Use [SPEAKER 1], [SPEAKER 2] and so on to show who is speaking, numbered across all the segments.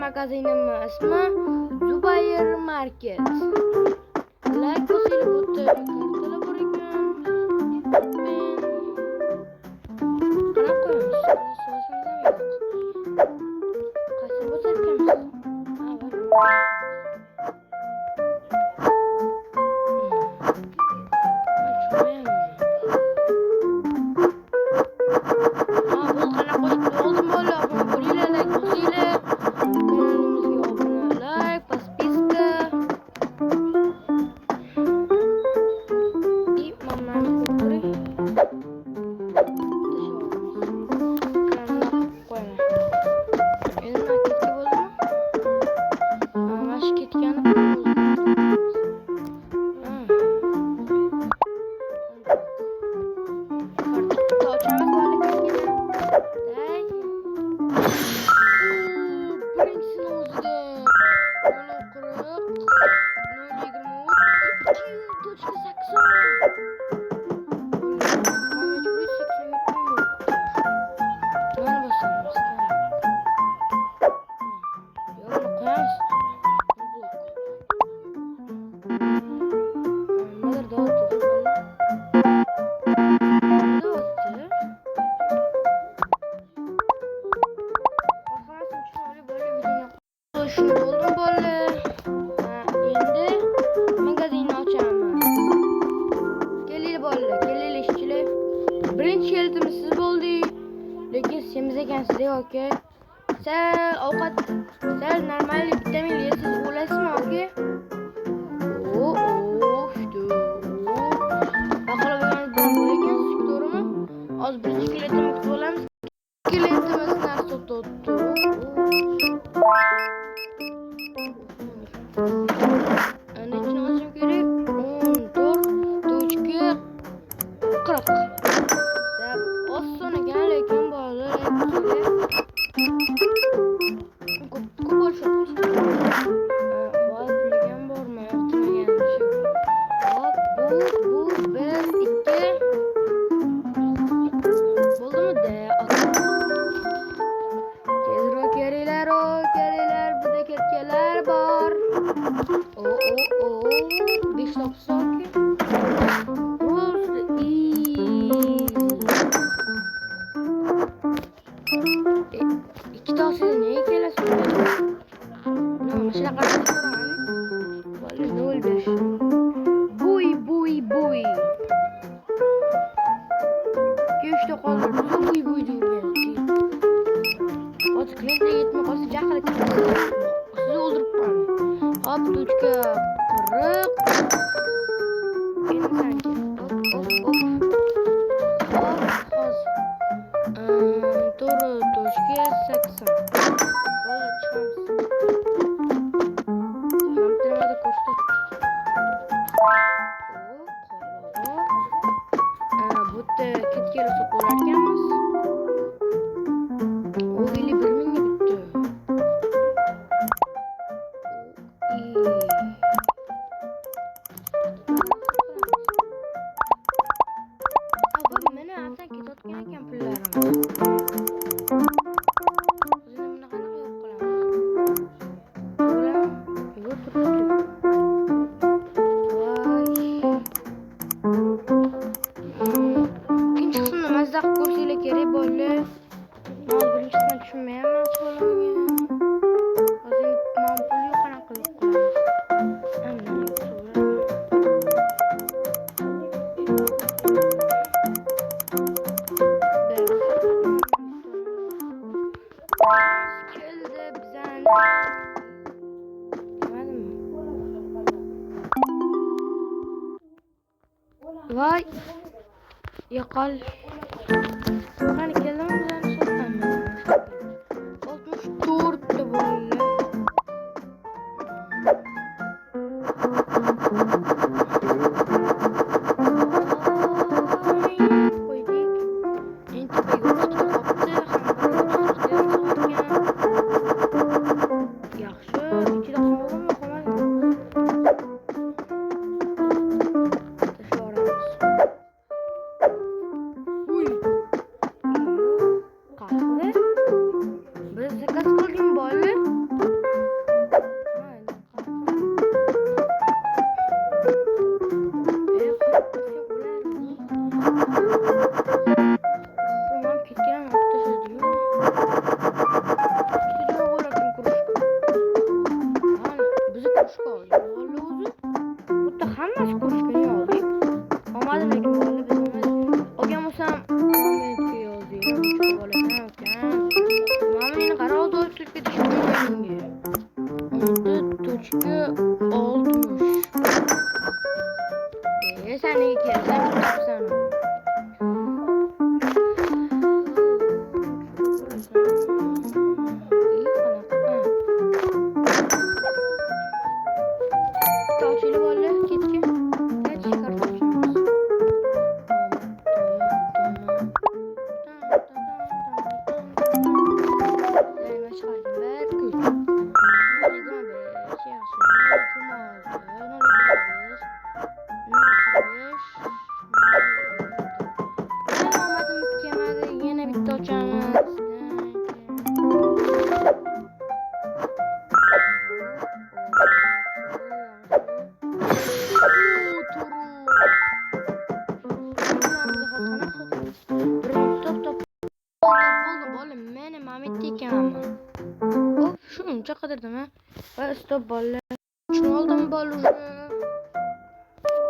[SPEAKER 1] magazinimiz ismi Zubayr Market. Like bosing bitta kartalar bor ekan. Qanaqa qo'yamiz? So'zimiz ham yo'q. Qaysi bo'lsa ekanmiz? Ha, bor. Shuni bo'ldim bo'ldi. Endi magazinni ochaman. Kelinglar bolalar, kelinglar ishchilar. Birinchi kelishimiz siz bo'ldik. Lekin semiz ekansiz, aka. Sal ovqat, sal normal vitamin yeysiz bo'lasizmi, aka? Shtu. Baqalagangiz bilan bo'laykansiz, to'g'rimi? Hozir birinchi kelishimizni kutib olamiz. Kelishimiz narsa totdi. Nechini olishim kerak? 14, 40. Deb oson ekan, lekin bolalar ko'p bo'lishadi. Voy, bilgan bormi? Yoqtirmagan shu. Hop, bu 1, 2. Bo'ldimi de? Tezroq kelinglar, burada ketganlar bor. 5 topsak. İki tavsiye neye gelirsin? Ne mesela karıştırma. Vallahi 05. Buy. Göçte kalır. Buy diyor. Hadi klinikle gitme kalsı cahil çıkıyor. Sizi öldürüp bana. Hop tuçka 40. Benim sanki. Hop. Hop. Doğru tuçka 80. Valla çıkamaz. Hamdırmada koştu. Bu da ketkeli sokularkenmiz. O eli 1000 bitti. Abi meni asan ketayotgan ekan pullarim. O'zim buni qanaqa yo'q qilamiz? Yo'q turibdi. Ikkinchi qismni mazza qilib ko'rsanglar kerak bo'ldi. Hozir birinchi qismni tushunmayapman, chiqolmagan. Hozir men pulni qanaqa yo'q qilamiz? Keldi bizani. Voy. Yo'qol. Qani keldimi bizani sotamiz. 64 ta bo'ldi. Qo'ydik. Endi qo'ydik. Yaxshi, ichida qolganmi, qolmadimi? Biz zakaz qilgan bola bitti ekan ama. Hop, shuncha qidirdim ha. Va stop bolalar. Shuni oldim bolalar.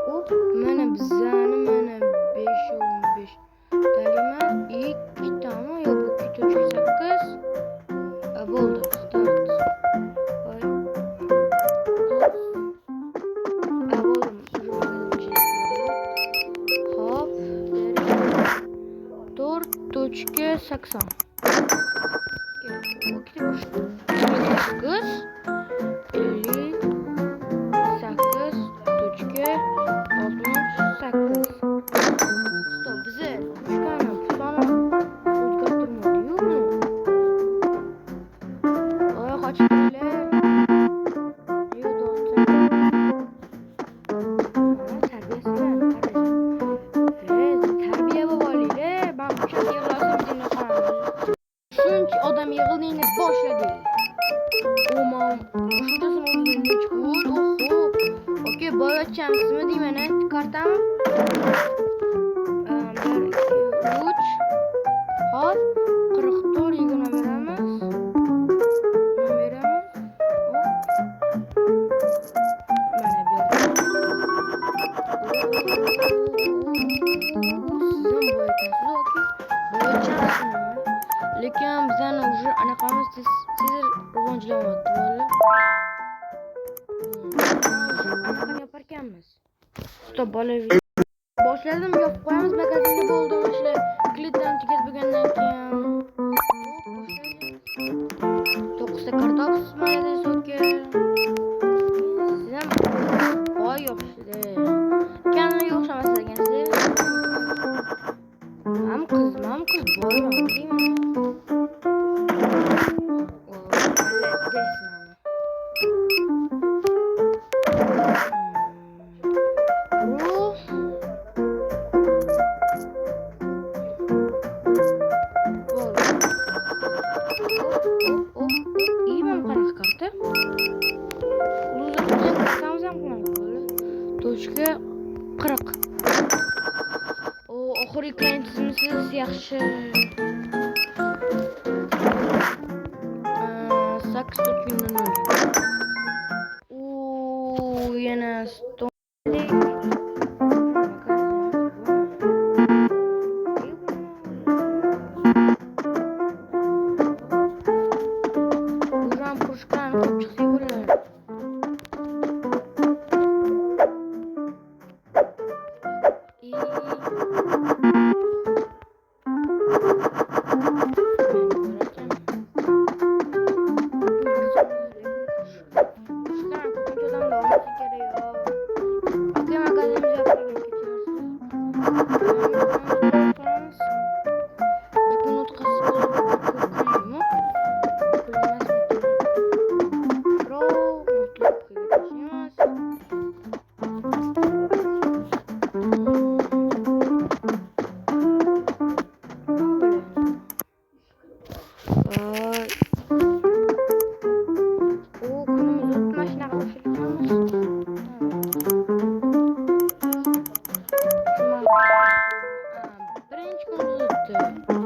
[SPEAKER 1] Hop, mana bizani mana 5-15. Talima 2 tami yo bu 2.8. Bo'ldi. Start. Voy. Bo'ldim. Hop, 4.80. Kız 58.68. Stop bize üçgeni tutanı o'zgartirmadi yo'qmi? Oy qochdilar. Tarbiyasidan tarbiya bo'laylik. Ben uçak yig'lasam dinle qaraman. Shuncha odam yig'ilishni boshladi. Omam, shunchasini o'zini nechqul. Oho. Okey, boyatchamizmi deyman, kartami? 1 2 3. Hop, 44 yig'ina beramiz. Nima beramiz? Mana berdim. Sizdan boyatasiz, okey. Boyatchamizmi? Lekin bizani уже anaqamiz siz rivojlanyapti bola. Anaqani yaparkanmiz. Stop bola. Boshladim, yopib qo'yamiz, magazinni bo'ldi o'sha klitdan tugat bo'lgandan keyin. 9 ta kartoks mana so'kka. Sizam voy yo'qshida. Kanali yo'qshamas ekansiz. Ham qiz boyman deyman. Точка 40. O oxirgi klientimizsiz yaxshi. 8.00. Yana stonlik. Buram pushkan ko'p chiqsa bo'ladi. Birinchi kun o'tdi.